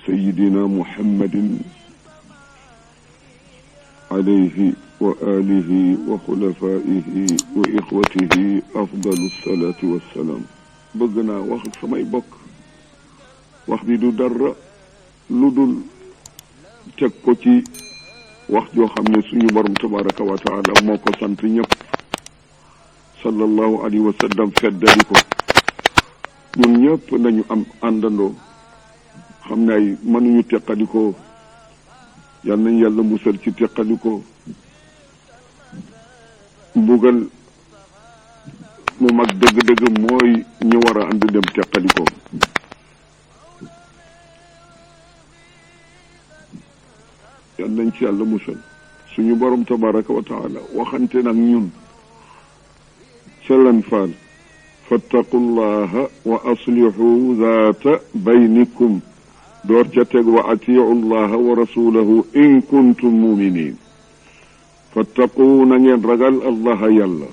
سيدنا محمد عليه وآله وخلفائه وإخوته أفضل الصلاة والسلام. بغنا وقت سماي بك wax bi du dara lu dul teg ko ci wax joo xam ne suñu borom tabaraka wa taala moo ko sant ñëpp sallallahu alayhi wa sallam feddali ko ñun ñëpp nañu am àndandoo xam ne ay mënuñu teqalikoo yal nañ yàlla musal ci teqalikoo mbugal mu mag dëgg-dëgg mooy ñu war a ànd dem teqalikoo yal nañ ci yàlla musal suñu borom tabaraka wa taala waxante nag ñun ca lan faal fattaqullaha wa aslihu zaata baynikum door ca teg wa atiu llaha wa rasulahu in kuntum muminin fattaqu na ngeen ragal allaha yàlla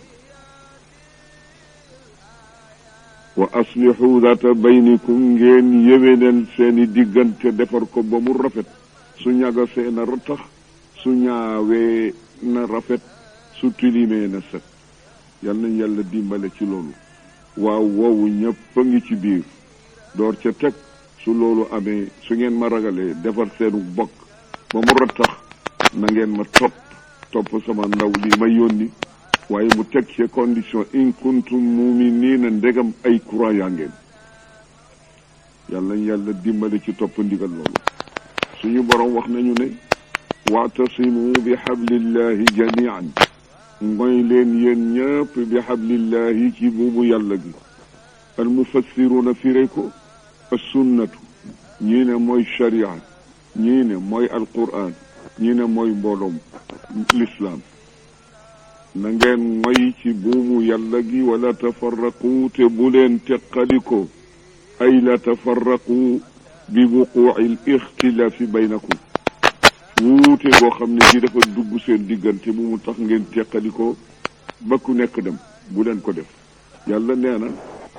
wa aslihu zaata baynikum ngeen yéwénal seeni diggante defar ko ba mu rafet su ñagasee na ratax su ñaawee na rafet su tilimee na set yal nañ yàlla dimbale ci loolu waaw woowu ñëpp a ngi ci biir door ca teg su loolu amee su ngeen ma ragalee defar seenu bokk ba mu ratax na ngeen ma topp sama ndaw li ma yónni waaye mu teg ci condition in kuntum mu'minina ndegam ay croyant yaa ngeen yal nañ yàlla dimbale ci topp ndigal loolu suñu borom wax nañu ne wa'tasimu bi hablillahi jami'an ngoy leen yéen ñëpp bi hablillahi ci buubu yàlla gi al mufassiruna firé ko as-sunnatu ñii ne mooy sharia ñii ne mooy alquran ñii ne mooy mbooloom l'islam na ngeen ngoy ci buubu yàlla gi wala tafarraqu te bu leen teqaliko ay la tafarraqu bi wuquu'il ixtilaafi baynakum wuute boo xam ne ji dafa dugg seen diggante bu mu tax ngeen teqalikoo ba ku nekk dem bu leen ko def yàlla nee na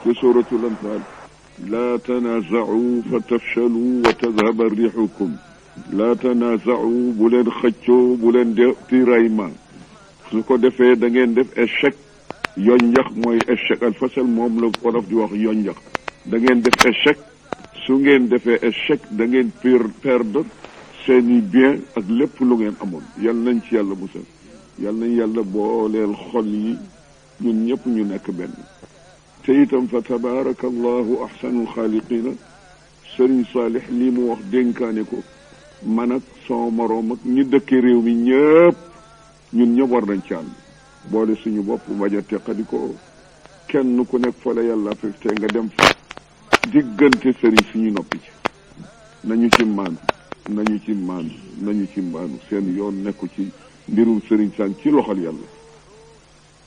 ci suratul anfal laa tanaaza'u fa tafshalu wa tadhhaba riihukum laa tanaaza'u bu leen xëccoo bu leen def tiraillement su ko defee da ngeen def échec yonjax mooy échec al fasal moom la wolof di wax yonjax da ngeen def échec su ngeen defee échec da ngeen perdre seeni bien ak lépp lu ngeen amoon yal nañ ci yàlla musal yal nañ yàlla booleel xol yi ñun ñëpp ñu nekk benn te itam fa tabarakallahu ahsanul xaaliqina sëriñ Saalix lii mu wax dénkaane ko man ak sama moroom ak ñi dëkke réew mi ñëpp ñun ñëpp war nañ ci ànd boole suñu bopp bañ a teqadi ko kenn ku nekk fa la yàlla fekk te nga dem fa diggante sëriñ suñu noppi ci nañu ci maanu seen yoon nekku ci mbirum sëriñ saan ci loxol yàlla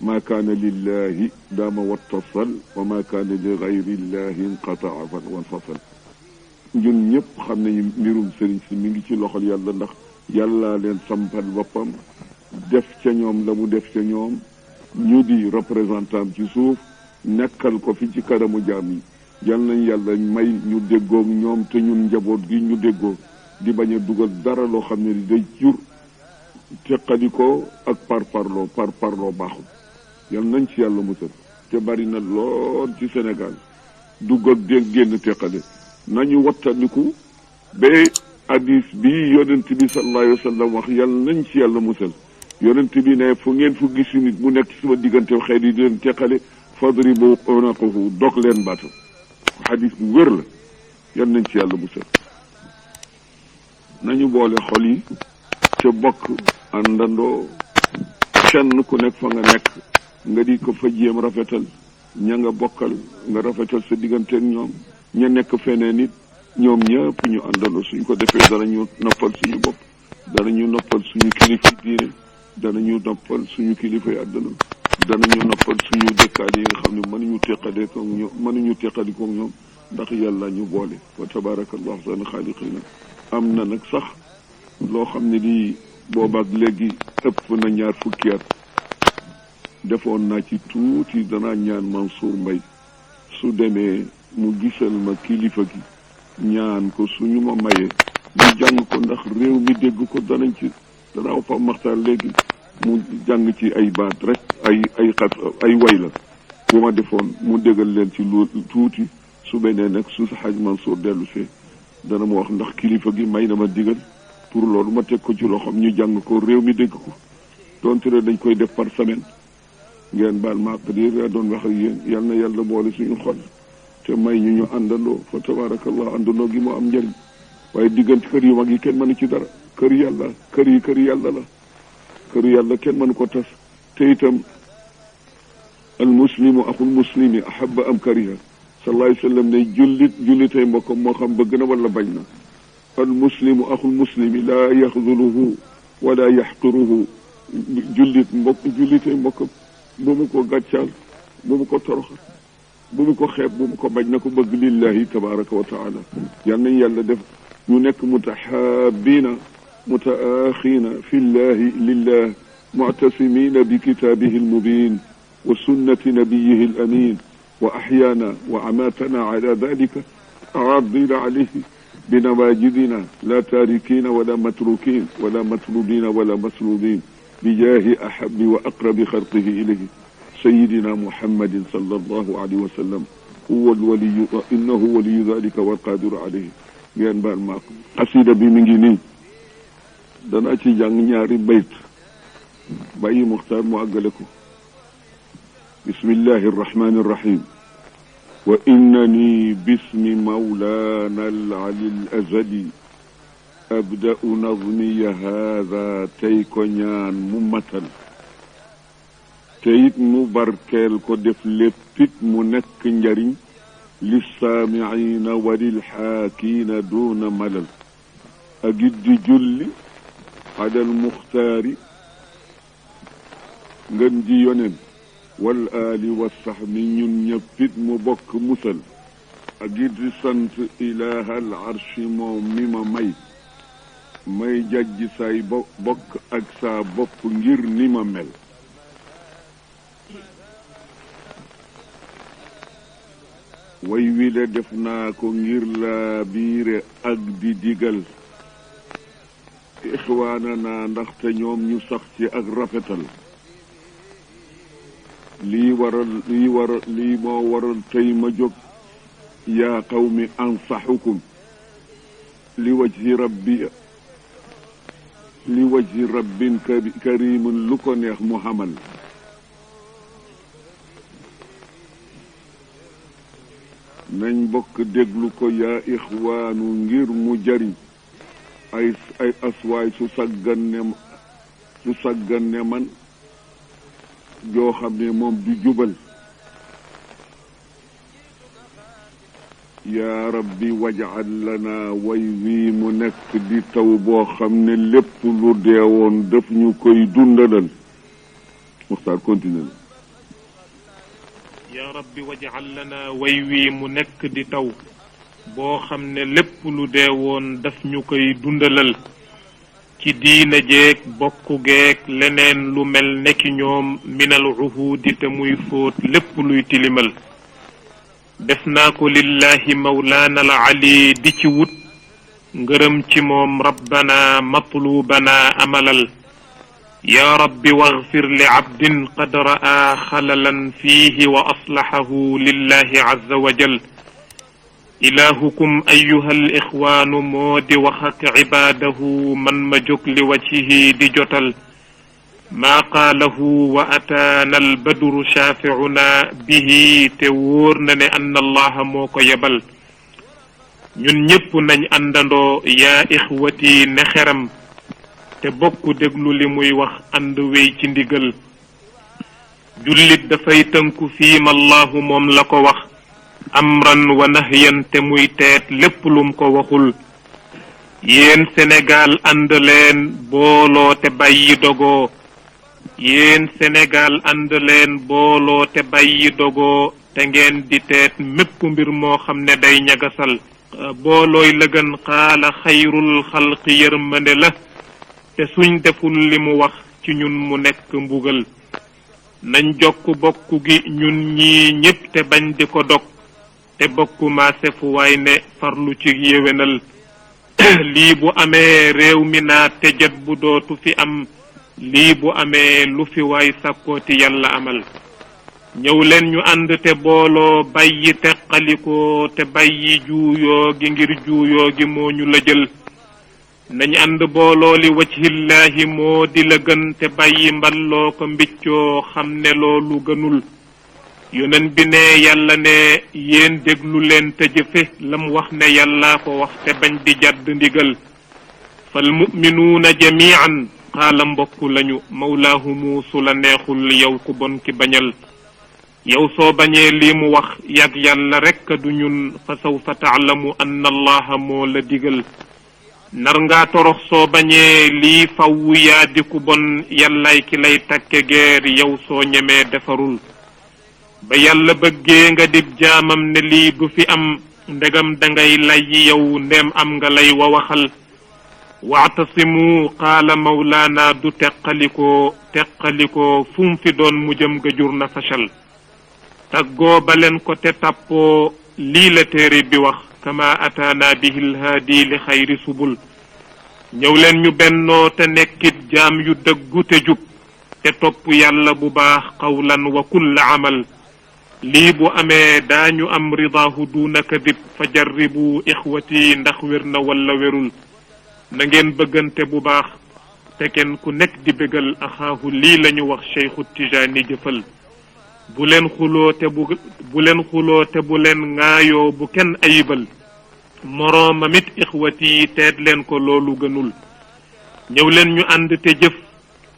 ma kaana lillahi daama wattasal wa ma kaana li gayrillahi inqataa wanfasal ñun ñëpp xam nañu mbirum sëriñ si mi ngi ci loxol yàlla ndax yàlla leen sampal boppam def ca ñoom la mu def ca ñoom ñu di représentant ci suuf nekkal ko fi ci kanamu jaam yi yal nañ yàlla may ñu déggoog ñoom te ñun njaboot gi ñu déggoo di bañ a dugal dara loo xam ne day jur teqalikoo ak parparloo baaxul yal nañ ci yàlla musal te bari na lool ci Sénégal dugg ak dégg génn teqale nañu wattandiku ba hadis bi yonent bi sallallahu alayhi wa sallam wax yal nañ ci yàlla musal yonent bi ne fu ngeen fu gis nit mu nekk ci sama diggante xëy di leen teqale fadribu unaqahu dog leen baatam xadis bu wér la yan nañ ci yàlla musal nañu boole xol yi ca bokk àndandoo kenn ku nekk fa nga nekk nga di ko fa jéem rafetal ña nga bokkal nga rafetal sa diggante ak ñoom ña nekk feneen nit ñoom ñëpp ñu àndandoo suñ ko defee danañu noppal suñu bopp danañu noppal suñu kilifa diine danañu noppal suñu kilifa yi àdduna danañu noppal suñu dëkkaale yi nga xam ne mënuñu teqali ko ñoom ndax yàlla ñu boole wa tabarakallahu ahsanul xaaliqiina am na nag sax loo xam ne di boobaak léegi ëpp na 20 fukki at defoon naa ci tuuti danaa ñaan Mansour Mbaye su demee mu gisal ma kilifa gi ñaan ko suñu ma mayee ñu jàng ko ndax réew mi dégg ko danañ ci danaaw fa maxtaar léegi mu jàng ci ay baat rek ay xas ay way la bu ma defoon mu déggal leen ci lu tuuti su benee nag su Haj Mansour dellu see dana ma wax ndax kilifa gi may na ma digal pour loolu ma teg ko ci loxoom ñu jàng ko réew mi dégg ko donte ne dañ koy def par semaine ngeen baal ma di doon wax ak yéen yal na yàlla boole suñu xol te may ñu àndandoo fa tabarakallah àndandoo gi mu am njëriñ waaye diggante kër yu mag yi kenn mënu ci dara kër yàlla kër yàlla la kër yàlla kenn mënu ko tas te itam al muslimu axul muslimi ahabba am kariha sallallahu alayhi wa sallam ne jullitay mbokkam moo xam bëgg na wala bañ na al muslimu axul muslimi laa yaxzuluhu wala yaxqiruhu jullitay mbokkam bu mu ko gàccaal bu mu ko toroxal bu mu ko xeeb bu mu ko bañ na ko bëgg lillahi tabaraka wa taala yal nañ yàlla def ñu nekk mutahaabina mutaaxiina fi llahi lillah muctasimina bi kitaabihi almubin wa sunnati nabiyihi alamin wa axyaana wa amaatana ala dalika aadina alayhi بنواجذنا لا تاركين ولا متروكين ولا مطلوبين ولا مسلوبين بجاه أحب وأقرب خلقه إليه سيدنا محمد صلى الله عليه وسلم هو الولي إنه ولي ذلك والقادر عليه ngeen baal maa ko xasida bi mi ngi nii dana ci jàng ñaari bayt bàyyi muxtaar mu àggale ko bismillahi arrahmani arrahim وإنني باسم مولانا العلي الأزلي أبدأ نظمي هذا تيكونيان ممتل تيت مباركال كدف لبت منك نجرين للسامعين وللحاكين دون ملل أجد جلي على المختار ngandi yonen wal ali wa sahbi ñun ñëppit mu bokk musal ak it di sant ilaha al arshi moom mi ma may jajji say bokk ak saa bopp ngir ni ma mel way wi le def naa ko ngir laa biire ak di digal ixwaanana ndaxte ñoom ñu sax ci ak rafetal lii moo waral tey ma jóg yaa qawmi ansaxukum li wajhi rabbin karimin lu ko neex mu xamal nañ bokk déglu ko yaa ixwaanu ngir mu jariñ ay aswaay su saggan ne man joo xam ne moom du jubal yaa rabbi waj'al lana way wii mu nekk di taw boo xam ne lépp lu deewoon daf ñu koy dundalal Muxtaar continue na yaa rabbi waj'al lana way wii mu nekk di taw boo xam ne lépp lu deewoon daf ñu koy dundalal ci diina jeeg bokku geeg leneen lu mel nekki ñoom minal uhudi te muy fóot lépp luy tilimal def naa ko lillahi mawlaana al ali di ci wut ngërëm ci moom rabbana matlubana amalal ya rabbi waghfir li abdin qad ra'a xalalan fiihi wa aslahahu lillahi azza wa jal ilahukum ayuha al ixwaanu moo di wax ak cibaadahu man ma jóg li wajhihi di jotal maa qaalahu wa ataana albadru shaafiuna bihi te wóor na ne anna allaha moo ko yebal ñun ñépp nañ àndandoo yaa ixwati ne xeram te bokku déglu li muy wax ànd wéy ci ndigal jullit dafay tënku fiima allahu moom la ko wax amran wa nahyan te muy teet lépp lum ko waxul yéen Sénégal ànd leen booloo te bàyyi dogoo yéen Sénégal ànd leen booloo te bàyyi dogoo te ngeen di teet mépp mbir moo xam ne day ñagasal boolooy lëgën xaala xayrul xalqi yërmande la te suñ deful li mu wax ci ñun mu nekk mbugal nañ jokk bokk gi ñun ñii ñépp te bañ di ko dog te bokku maase fu waay ne farlu ci yéwénal lii bu amee réew mi naa te jët bu dootu fi am lii bu amee lu fi waay sàkkooti yàlla amal ñëw leen ñu ànd te booloo bàyyi teqalikoo te bàyyi juuyoo gi ngir juuyoo gi moo ñu la jël nañ ànd booloo li wajhillaahi moo di la gën te bàyyi mballoo ko mbiccoo xam ne loolu gënul yonen bi ne yàlla ne yéen déglu leen te jëfe lam wax ne yàllaa ko wax te bañ di jàdd ndigal fal mu'minuuna jami'an xaala mbokk lañu mawlaahumu su la neexul yow ku bon ki bañal yow soo bañee lii mu wax yàgg yàlla rekk du ñun fa sawfa taalamu anna allaha moo la digal nar ngaa torox soo bañee lii fawwu yaa di ku bon yàllaay ki lay takke geer yow soo ñemee defarul ba yàlla bëggee nga dib jaamam ne lii du fi am ndegam dangay lay yow ndem am nga lay wa waxal waatasimu qaala mawlaana du teqalikoo fu mu fi doon mu jëm ga jur na fashal taggoo ba leen ko te tàppoo lii la téere bi wax kama ataana bihi lhaadi li xayri subul ñëw leen ñu bennoo te nekkit jaam yu dëggu te jub te topp yàlla bu baax qawlan wa kulla amal lii bu amee daañu am ridaahu duuna kadib fa jarribu ixwati ndax wér na wala wérul na ngeen bëggante bu baax te kenn ku nekk di bégal axaahu lii lañu wax cheikhu tijaani jëfal bu leen xuloo te bu leen ŋaayoo bu kenn ayibal moroomamit ixwati teet leen ko loolu gënul ñëw leen ñu ànd te jëf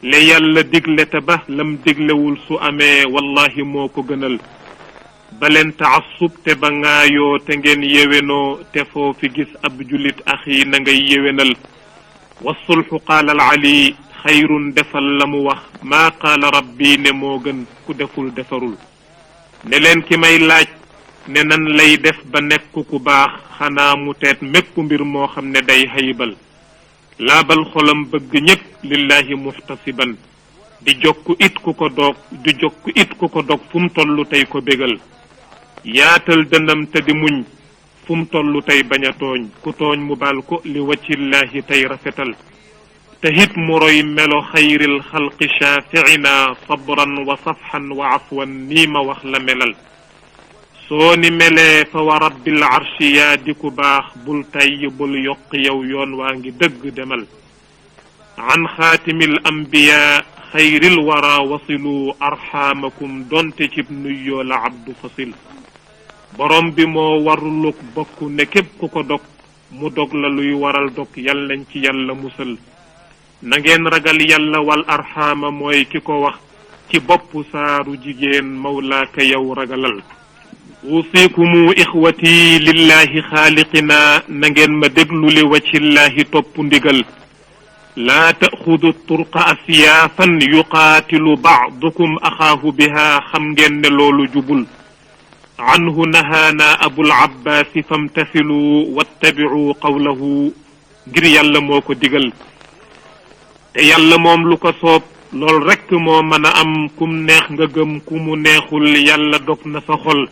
le yàlla digle te ba lam diglewul su amee wallahi moo ko gënal ba leen taassub te ba ŋaayoo te ngeen yéwénoo te foo fi gis ab julit axi na ngay yéwénal wasulxu qaala al ali xayrun defal la mu wax maa qaala rabbi ne moo gën ku deful defarul ne leen ki may laaj ne nan lay def ba nekk ku baax xanaa mu teet mépp mbir moo xam ne day haybal laabal xolam bëgg ñépp lillahi muhtasiban di jokku it ku ko dog fu mu tollu tey ko bégal yaatal dënam te di muñ fu mu tollu tey bañ a tooñ ku tooñ mu baal ko li wajhillahi tey rafetal te hit mu roy melo xayril xalqi shaafiina sabran wa safxan wa afwan nii ma wax la melal soo ni melee fa wa rabbil arshi yaa di ku baax bul tayyi bul yokk yow yoon waa ngi dëgg demal an xaatimil ambiyaa xayril wara wasilu arxaamakum donte cib nuyyoo la abdu fasil borom bi moo waruluk bokk ne képp ku ko dog mu dog la luy waral dog yal nañ ci yàlla musal na ngeen ragal yàlla wal arxaama mooy ki ko wax ci bopp saaru jigéen mawlaaka yow ragalal wusiikumu ixwati lillahi xaaliqina na ngeen ma déglu li waccillahi topp ndigal laa taxudu turqa asiyaafan yuqaatilu baadukum axaahu biha xam ngeen ne loolu jubul anhu nahaana abul abbaasi famtasilu wattabicu qawlahu ngir yàlla moo ko digal te yàlla moom lu ko soob lool rekk moo mën a am kum neex nga gëm ku mu neexul yàlla dog na sa xol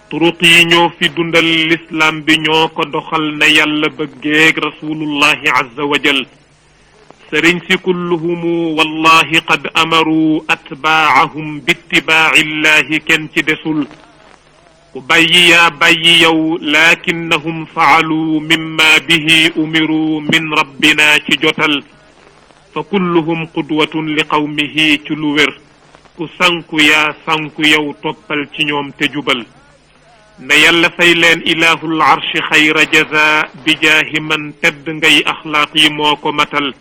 turuq yi ñoo fi dundal lislaam bi ñoo ko doxal na yàlla bëggeeg rasulullahi azza wa jal sëriñ si kulluhumu wallahi qad amaru atbaahum bittibaa'illahi kenn ci desul ku bàyyi yaa bàyyi yow lakinnahum faalu mimma bihi umiru min rabbina ci jotal fa kulluhum qudwatun li qawmihi ci lu wér ku sanku yaa sanku yow toppal ci ñoom te jubal na yàlla fay leen ilahul arshi xayra jaza bi jaahi man tedd ngay axlaaq yi moo ko matal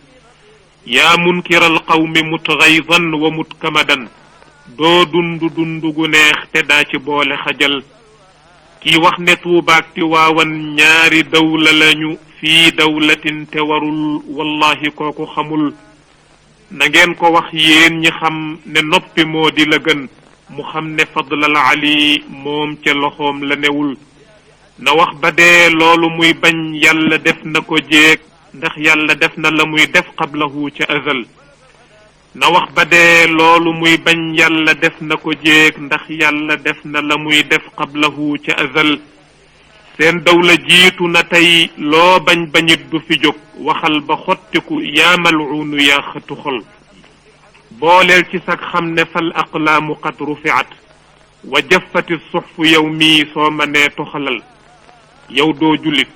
yaa munkiral qawmi mutgaydan wa mutkamadan doo dundu gu neex te daa ci boole xajal kii wax ne tuubaak ti waawan ñaari dawla lañu fii dawlatin te warul wallahi kooku xamul na ngeen ko wax yéen ñi xam ne noppi moo di la gën mu xam ne fadlal ali moom ca loxoom la newul na wax ba dee loolu muy bañ yàlla def na ko jéeg ndax yàlla def na la muy def qablahu ca azal na wax ba dee loolu muy bañ yàlla def na ko jéeg ndax yàlla def na la muy def qablahu ca azal seen dawla jiitu na tey loo bañ bañit du fi jóg waxal ba xottiku yaa mal'uunu yaa xëtu xol booleel ci sag xam ne fal aqlaamu qad rufiat wa jaffati suxfu yow mii soo ma nee toxalal yow doo jullit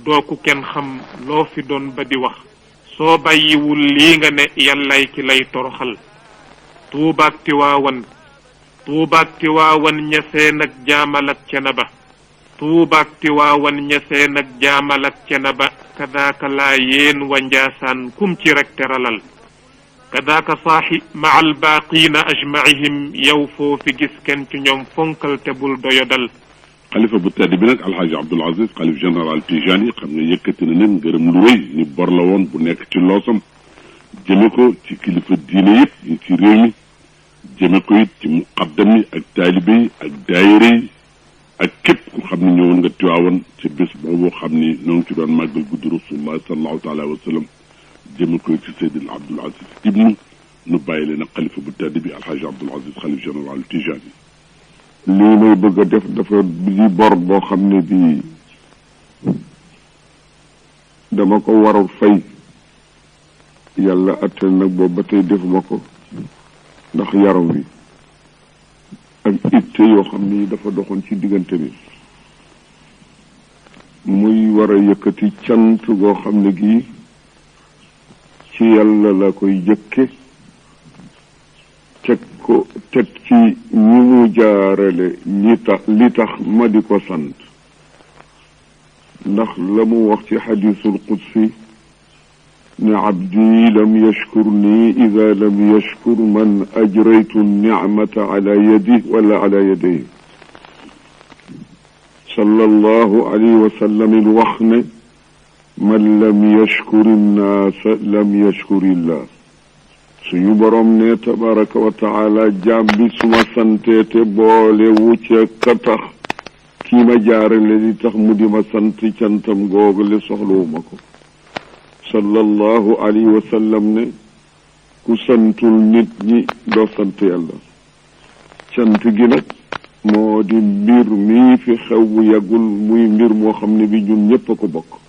doo ku kenn xam loo fi doon ba di wax soo bàyyiwul lii nga ne yàllay ki lay toroxal tuubaak tiwaawan ñaseen ak jaamal ak cena ba tuubaak tiwaawan ñaseen ak jaamal ak cena ba kadaaka laa yéen wa njaasaan kum ci rek teralal kadaaka saaxi maa albaaqiina ajmaihim yow foo fi gis kenn ci ñoom fonkal te bul doyodal xalifa bu tedd bi nag alxaaji Abdul Aziz xalif général Tijani xam nga yëkkati na leen ngërëm lu rëy ni bor la woon bu nekk ci loosam jëme ko ci kilifa diine yëpp yi ci réew mi jëme ko it ci muqaddam yi ak taalibe yi ak daayira yi ak képp ku xam ne ñëwoon nga Tiwaawan ci bés boobu xam ni ñoo ngi ci doon màggal guddi rasulullah sallallahu taala wa sallam jëme ko ci Seydina Abdul Aziz ibnu nu bàyyi leen ak xalifa bu tedd bi alxaaji Abdul Aziz xalif général Tijani lii may bëgg a def dafa di bor boo xam ne bii dama ko war fay yàlla attel nag boobu ba tey defuma ko ndax yaram wi ak itte yoo xam ni dafa doxoon ci diggante bi muy war a yëkkati cant goo xam ne gii ci yàlla la koy jëkke teg ci ñi mu jaarale li tax ma di ko sant ndax la mu wax ci xadiisul qudsi ne abdi lam yashkurni ida lam yashkur man ajraytu nicmata ala yadi wala ala yaday sallallahu alayhi wa sallam il wax ne man lam yashkur innaasa lam yashkur illah suñu boroom ne tabaraka wa taala jaam bi suma santee te boole wu ca ka tax kii ma jaarale li tax mu di ma sant cantam googale soxlawuma ko sallallahu alayhi wa sallam ne ku santul nit ñi doo sant yàlla cant gi nag moo di mbir mii fi xew bu yàggul muy mbir moo xam ne bi ñun ñépp a ko bokk